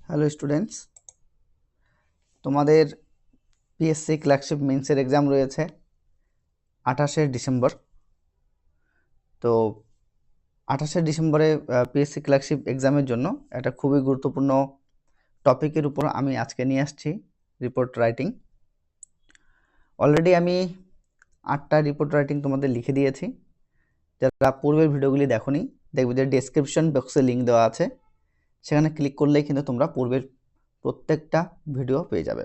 Hello students, তোমাদের PSC clerkship মেন্সের exam রয়েছে 28শে December. তো 28শে ডিসেম্বরে পিএসসি ক্লার্কশিপ এক্সামের জন্য একটা খুবই গুরুত্বপূর্ণ টপিকের উপর আমি আজকে নিয়ে আসছি রিপোর্ট রাইটিং। অলরেডি আমি 8টা রিপোর্ট রাইটিং তোমাদের লিখে দিয়েছি। যারা পূর্বের ভিডিওগুলি দেখোনি, দেখবে যে ডেসক্রিপশন বক্সে লিঙ্ক দেওয়া আছে, সেখানে ক্লিক করলেই কিন্তু তোমরা পূর্বের প্রত্যেকটা ভিডিও পেয়ে যাবে।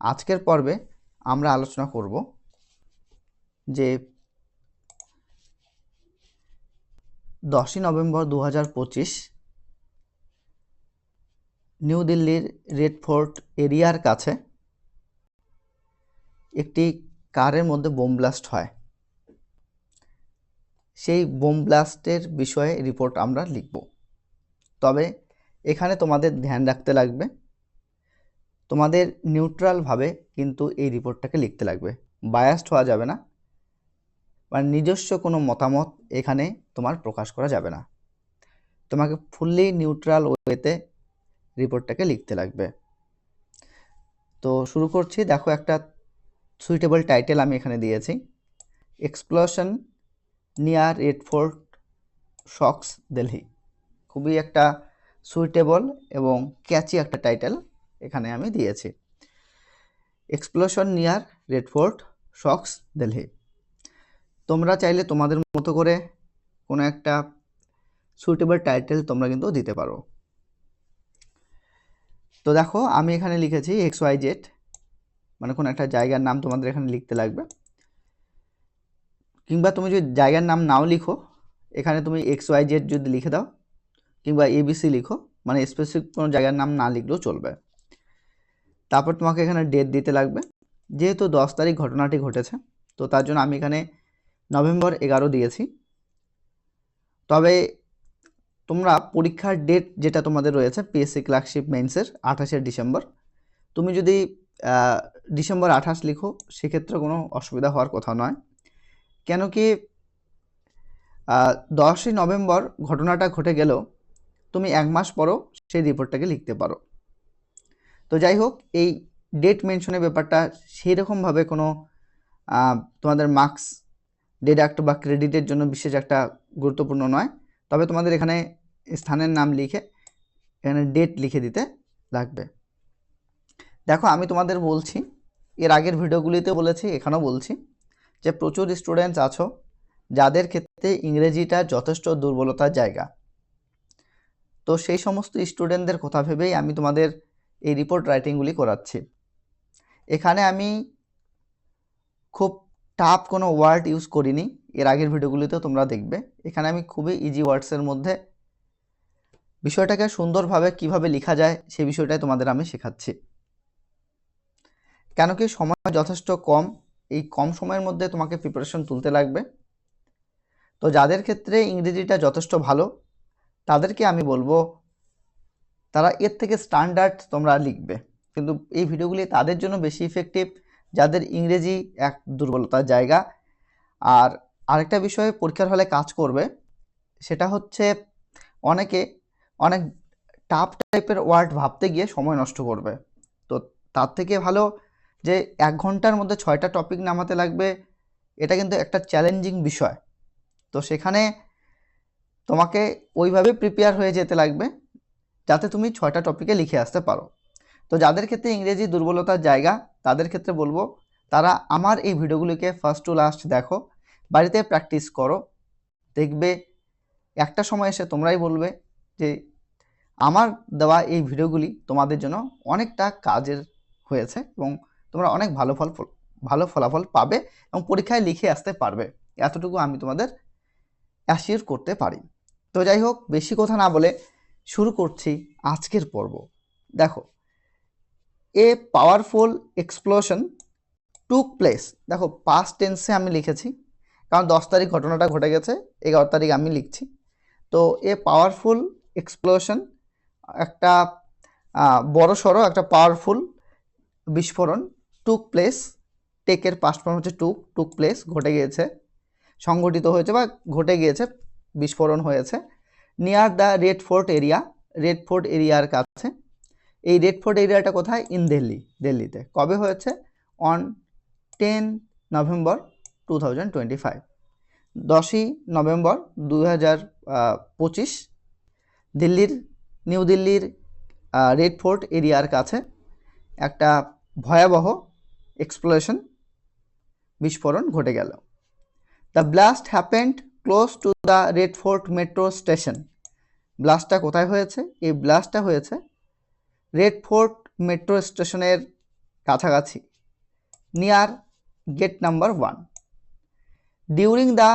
আজকের পর্বে আমরা আলোচনা করব যে 10ই নভেম্বর 2025 নিউ দিল্লির রেড ফোর্ট এরিয়ার কাছে একটি কারের মধ্যে বোম ব্লাস্ট হয়। সেই বোম ব্লাস্টের বিষয়ে রিপোর্ট আমরা লিখব। তবে এখানে তোমাদের ধ্যান রাখতে লাগবে, তোমাদের নিউট্রালভাবে কিন্তু এই রিপোর্টটাকে লিখতে লাগবে, বায়াসড হওয়া যাবে না, বা নিজস্ব কোনো মতামত এখানে তোমার প্রকাশ করা যাবে না। তোমাকে ফুললি নিউট্রাল ওয়েতে রিপোর্টটাকে লিখতে লাগবে। তো শুরু করছি। দেখো, একটা সুইটেবল টাইটেল আমি এখানে দিয়েছি, explosion near red fort shocks Delhi. খুবই একটা সুইটেবল এবং ক্যাচি একটা টাইটেল এখানে আমি দিয়েছি, explosion near red fort shocks Delhi. তোমরা চাইলে তোমাদের মতো করে কোনো একটা সুইটেবল টাইটেল তোমরা কিন্তু দিতে পারো। তো দেখো, আমি এখানে লিখেছি XYZ, মানে কোনো একটা জায়গার নাম তোমাদের এখানে লিখতে লাগবে, কিংবা তুমি যদি জায়গার নাম নাও লিখো, এখানে তুমি XYZ যদি লিখে দাও, কিংবা ABC লিখো, মানে স্পেসিফিক কোনো জায়গার নাম না লিখলেও চলবে। তারপর তোমাকে এখানে ডেট দিতে লাগবে। যেহেতু 10 তারিখ ঘটনাটি ঘটেছে, তো তার জন্য আমি এখানে নভেম্বর 11 দিয়েছি। তবে তোমরা পরীক্ষার ডেট যেটা তোমাদের রয়েছে পিএসসি ক্লার্কশিপ মেন্সের 28শে ডিসেম্বর, তুমি যদি ডিসেম্বর 28 লিখো, সেক্ষেত্রে কোনো অসুবিধা হওয়ার কথা নয়। কেন কি 10ই নভেম্বর ঘটনাটা ঘটে গেলেও তুমি 1 মাস পরও সেই রিপোর্টটাকে লিখতে পারো। তো যাই হোক, এই ডেট মেনশনের ব্যাপারটা সেই রকমভাবে কোনো তোমাদের মার্কস ডিডাক্ট বা ক্রেডিটের জন্য বিশেষ একটা গুরুত্বপূর্ণ নয়। তবে তোমাদের এখানে স্থানের নাম লিখে এখানে ডেট লিখে দিতে লাগবে। দেখো, আমি তোমাদের বলছি, এর আগের ভিডিওগুলিতে বলেছি, এখানেও বলছি, যে প্রচুর স্টুডেন্টস আছো যাদের ক্ষেত্রে ইংরেজিটা যথেষ্ট দুর্বলতার জায়গা। তো সেই সমস্ত স্টুডেন্টদের কথা ভেবেই আমি তোমাদের এই রিপোর্ট রাইটিংগুলি করাচ্ছি। এখানে আমি খুব টাফ কোনো ওয়ার্ড ইউজ করিনি, এর আগের ভিডিওগুলিতেও তোমরা দেখবে। এখানে আমি খুবই ইজি ওয়ার্ডসের মধ্যে বিষয়টাকে সুন্দরভাবে কিভাবে লেখা যায় সেই বিষয়টাই তোমাদের আমি শেখাচ্ছি। কেন কি সময় যথেষ্ট কম, এই কম সময়ের মধ্যে তোমাকে প্রিপারেশন তুলতে লাগবে। তো যাদের ক্ষেত্রে ইংরেজিটা যথেষ্ট ভালো, তাদেরকে আমি বলবো তারা এর থেকে স্ট্যান্ডার্ড তোমরা লিখবে। কিন্তু এই ভিডিওগুলি তাদের জন্য বেশি ইফেক্টিভ যাদের ইংরেজি এক দুর্বলতার জায়গা। আর আরেকটা বিষয়ে পরীক্ষার হলে কাজ করবে, সেটা হচ্ছে অনেকে অনেক টাফ টাইপের ওয়ার্ড ভাবতে গিয়ে সময় নষ্ট করবে। তো তার থেকে ভালো যে 1 ঘন্টার মধ্যে 6টা টপিক নামাতে লাগবে, এটা কিন্তু একটা চ্যালেঞ্জিং বিষয়। তো সেখানে তোমাকে ওইভাবে প্রিপেয়ার হয়ে যেতে লাগবে যাতে তুমি 6টা টপিকে লিখে আসতে পারো। তো যাদের ক্ষেত্রে ইংরেজি দুর্বলতার জায়গা, তাদের ক্ষেত্রে বলবো তারা আমার এই ভিডিওগুলিকে ফার্স্ট টু লাস্ট দেখো, বাড়িতে প্র্যাকটিস করো। দেখবে একটা সময় এসে তোমরাই বলবে যে আমার দেওয়া এই ভিডিওগুলি তোমাদের জন্য অনেকটা কাজের হয়েছে এবং তোমরা অনেক ভালো ফলাফল পাবে এবং পরীক্ষায় লিখে আসতে পারবে। এতটুকু আমি তোমাদের অ্যাসিওর করতে পারি। তো যাই হোক, বেশি কথা না বলে শুরু করছি আজকের পর্ব। দেখো, a powerful explosion took place. দেখো, পাস্ট টেন্সে আমি লিখেছি, কারণ 10 তারিখ ঘটনাটা ঘটে গেছে, 11 তারিখ আমি লিখছি। তো এ পাওয়ারফুল এক্সপ্লোশন, একটা বড় সড়ো একটা পাওয়ারফুল বিস্ফোরণ, টুক প্লেস, টেকের পাস্ট ফর্ম হচ্ছে টুক প্লেস, ঘটে গিয়েছে, সংঘটিত হয়েছে বা ঘটে গিয়েছে, বিস্ফোরণ হয়েছে, near the Red fort area, red Fort এরিয়ার কাছে। এই রেড ফোর্ট এরিয়াটা কোথায়? ইন দিল্লিতে। কবে হয়েছে? অন 10 নভেম্বর 2025, 10ই নভেম্বর 2025 নিউ দিল্লির রেড ফোর্ট এরিয়ার কাছে একটা ভয়াবহ এক্সপ্লোশন, বিস্ফোরণ ঘটে গেল। The blast happened close to the Red Fort metro station. ব্লাস্টটা কোথায় হয়েছে? এই ব্লাস্টটা হয়েছে রেড ফোর্ট মেট্রো স্টেশনের কাছাকাছি, near gate number 1, during the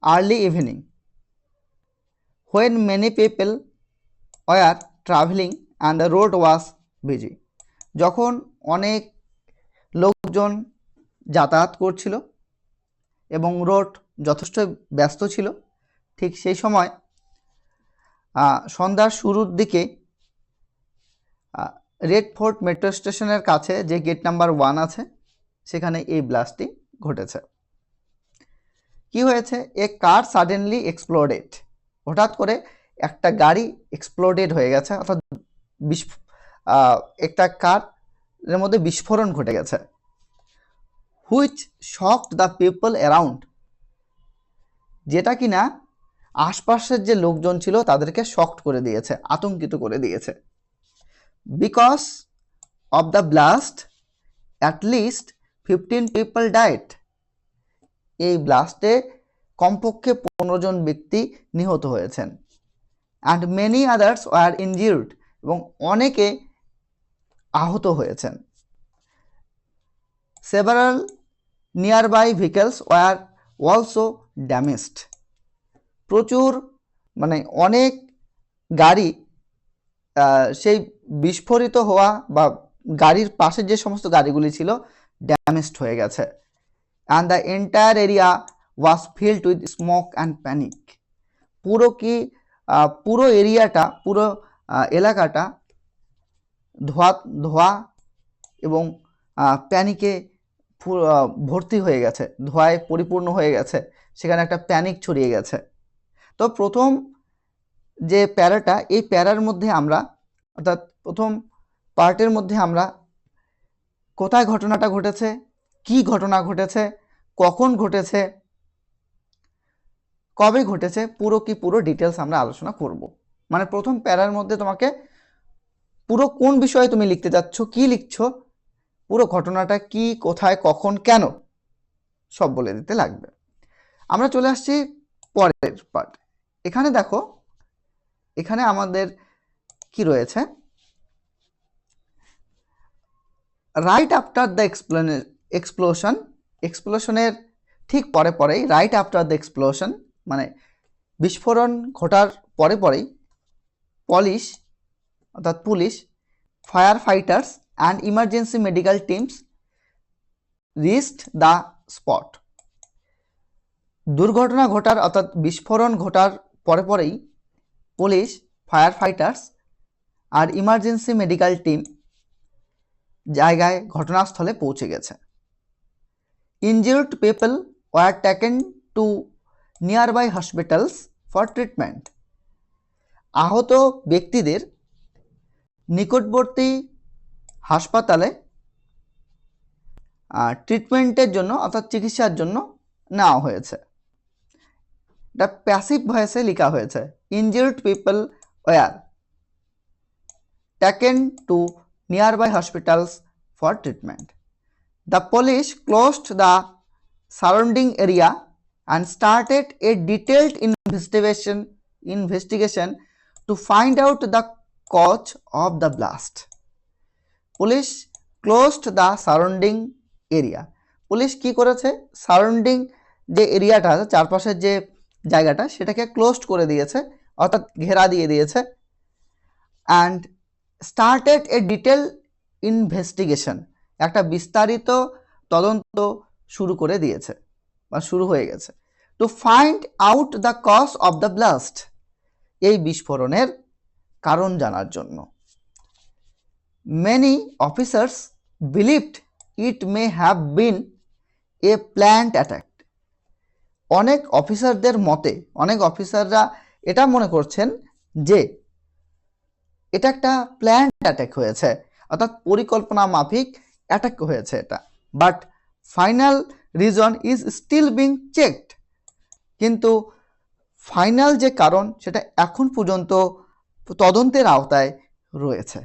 early evening when many people were traveling and the road was busy। যখন অনেক লোকজন যাতায়াত করছিল এবং রোড যথেষ্ট ব্যস্ত ছিল, ঠিক সেই সময় সন্ধ্যার শুরুর দিকে রেড ফোর্ট মেট্রো স্টেশনের কাছে যে গেট নাম্বার 1 আছে সেখানে এই ব্লাস্টটি ঘটেছে। কি হয়েছে? এ কার সাডেনলি এক্সপ্লোডেড। হঠাৎ করে একটা গাড়ি এক্সপ্লোডেড হয়ে গেছে, অর্থাৎ একটা কারের মধ্যে বিস্ফোরণ ঘটে গেছে। Which shocked the people around, যেটা কিনা আশপাশের যে লোকজন ছিল তাদেরকে শকড করে দিয়েছে, আতঙ্কিত করে দিয়েছে। Because of the blast at least 15 people died. এই ব্লাস্টে কমপক্ষে 15 জন ব্যক্তি নিহত হয়েছেন। And many others were injured, এবং অনেকে আহত হয়েছেন। Several nearby vehicles were also damaged. প্রচুর অনেক গাড়ি সেই বিস্ফোরিত হওয়া বা গাড়ির পাশে যে সমস্ত গাড়িগুলি ছিল ড্যামেজড হয়ে গেছে। And the entire area was filled with smoke and panic. পুরো এরিয়াটা, পুরো এলাকাটা ধোঁয়া এবং প্যানিকে ভর্তি হয়ে গেছে, ধোঁয়ায় পরিপূর্ণ হয়ে গেছে, সেখানে একটা প্যানিক ছড়িয়ে গেছে। তো প্রথম যে প্যারাটা, এই প্যারার মধ্যে আমরা, অর্থাৎ প্রথম পার্টের মধ্যে আমরা কোথায় ঘটনাটা ঘটেছে, কি ঘটনা ঘটেছে, কখন ঘটেছে, কবে ঘটেছে, পুরো ডিটেলস আমরা আলোচনা করব। প্রথম প্যারার মধ্যে তোমাকে পুরো কোন বিষয়ে তুমি লিখতে যাচ্ছ, কি লিখছো, পুরো ঘটনাটা কি, কোথায়, কখন, কেন, সব বলে দিতে লাগবে। আমরা চলে আসছি পরের পার্ট। এখানে দেখো, এখানে আমাদের কি রয়েছে, রাইট আফটার দ্য এক্সপ্লোশন। এক্সপ্লোশনের ঠিক পরেই, রাইট আফটার দ্য এক্সপ্লোশন বিস্ফোরণ ঘটার পরেই police, fire fighters and emergency medical teams reached the spot. দুর্ঘটনা ঘটার, অর্থাৎ বিস্ফোরণ ঘটার পরেই police, fire fighters are emergency medical team জায়গায়, ঘটনাস্থলে পৌঁছে গেছে। Injured people were taken to nearby hospitals for treatment. আহত ব্যক্তিদের নিকটবর্তী হাসপাতালে ট্রিটমেন্টের জন্য, অর্থাৎ চিকিৎসার জন্য নেওয়া হয়েছে। এটা প্যাসিভ ভয়েসে লেখা হয়েছে, injured people were taken to nearby hospitals for treatment. The police closed the surrounding area and started a detailed investigation to find out the cause of the blast. Police closed the surrounding area. Police কি করেছে? Surrounding যে এরিয়াটা আছে, চারপাশের যে জায়গাটা, সেটাকে closed করে দিয়েছে, অর্থাৎ ঘেরা দিয়ে দিয়েছে। And started a detailed investigation, একটা বিস্তারিত তদন্ত শুরু করে দিয়েছে বা শুরু হয়ে গেছে। to find out the cause of the blast, এই বিস্ফোরণের কারণ জানার জন্য। many officers believed it may have been a planned attack. অনেক অফিসাররা এটা মনে করছেন যে এটা একটা প্ল্যান্ড অ্যাটাক হয়েছে, অর্থাৎ পরিকল্পনা মাফিক অ্যাটাক হয়েছে এটা। But final reason is still being checked, কিন্তু ফাইনাল যে কারণ সেটা এখন পর্যন্ত তদন্তের আওতায় রয়েছে।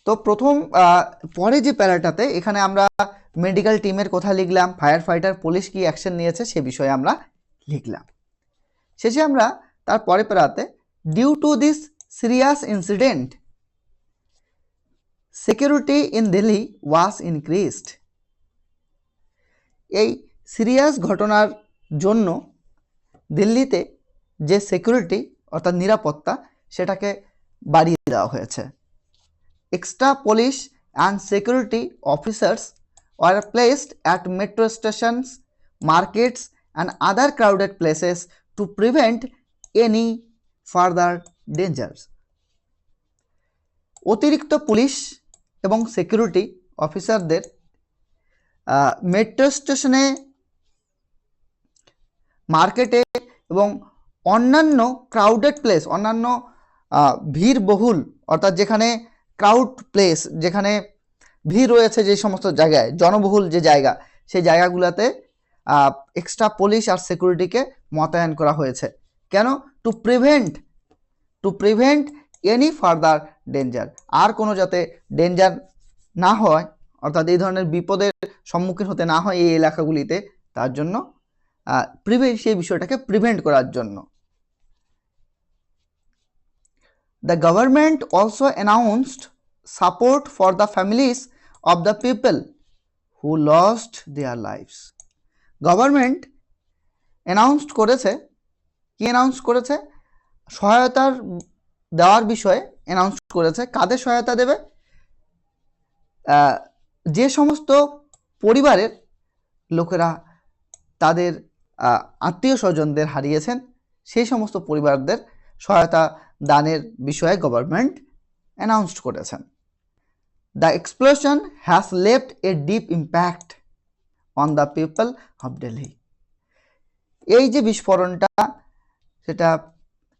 তো প্রথম পরে যে প্যারাটাতে এখানে আমরা মেডিকেল টিমের কথা লিখলাম, ফায়ার ফাইটার পুলিশ কি অ্যাকশন নিয়েছে সে বিষয়ে আমরা লিখলাম। শেষে আমরা তার পরে প্যারাতে due to this serious incident security in Delhi was increased. এই সিরিয়াস ঘটনার জন্য দিল্লিতে যে সিকিউরিটি অর্থাৎ নিরাপত্তা সেটাকে বাড়িয়ে দেওয়া হয়েছে। Extra police and security officers were placed at metro stations, markets and other crowded places to prevent any further dangers. অতিরিক্ত পুলিশ এবং সিকিউরিটি অফিসারদের মেট্রো স্টেশনে, মার্কেটে এবং অন্যান্য ক্রাউডেড প্লেস, অন্যান্য ভিড়বহুল অর্থাৎ যেখানে ক্রাউড প্লেস, যেখানে ভিড় রয়েছে যে সমস্ত জায়গায়, জনবহুল যে জায়গা, সেই জায়গাগুলোতে এক্সট্রা পুলিশ আর সিকিউরিটিকে মোতায়েন করা হয়েছে। কেন? To prevent any further danger, আর কোনো যাতে ডেঞ্জার না হয়, অর্থাৎ এই ধরনের বিপদের সম্মুখীন হতে না হয় এই এলাকাগুলিতে, তার জন্য সেই বিষয়টাকে প্রিভেন্ট করার জন্য। The government also announced support for the families of the people who lost their lives. Government announced করেছে, কি অ্যানাউন্স করেছে? সহায়তার দেওয়ার বিষয়ে অ্যানাউন্স করেছে। কাদের সহায়তা দেবে? যে সমস্ত পরিবারের লোকেরা তাদের আত্মীয় স্বজনদের হারিয়েছেন সেই সমস্ত পরিবারদের সহায়তা দানের বিষয়ে গভর্নমেন্ট অ্যানাউন্সড করেছেন। The explosion has left a deep impact on the people of Delhi. এই যে বিস্ফোরণটা সেটা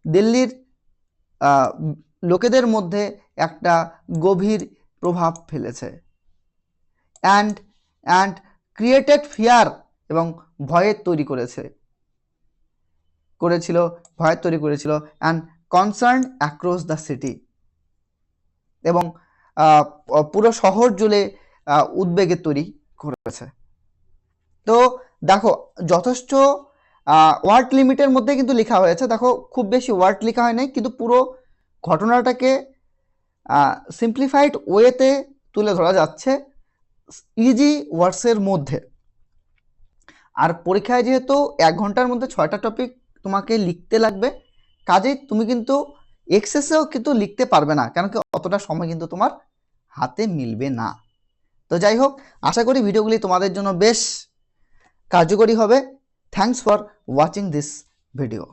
দিল্লির লোকেদের মধ্যে একটা গভীর প্রভাব ফেলেছে। অ্যান্ড ক্রিয়েটেড ফিয়ার, এবং ভয়ের তৈরি করেছিল and concern across the city, এবং পুরো শহর জুড়ে উদ্বেগের তৈরি করেছে। তো দেখো যথেষ্ট ওয়ার্ড লিমিটের মধ্যে কিন্তু লেখা হয়েছে, দেখো খুব বেশি ওয়ার্ড লেখা হয় নাই, কিন্তু পুরো ঘটনাটাকে সিম্পলিফাইড ওয়েতে তুলে ধরা যাচ্ছে ইজি ওয়ার্ডসের মধ্যে। আর পরীক্ষায় যেহেতু 1 ঘন্টার মধ্যে 6টা টপিক তোমাকে লিখতে লাগবে, কাজেই তুমি কিন্তু এক্সেসেও কিন্তু লিখতে পারবে না, কারণ কি অতটা সময় কিন্তু তোমার হাতে মিলবে না। তো যাই হোক, আশা করি ভিডিওগুলি তোমাদের জন্য বেশ কার্যকরী হবে। Thanks for watching this video.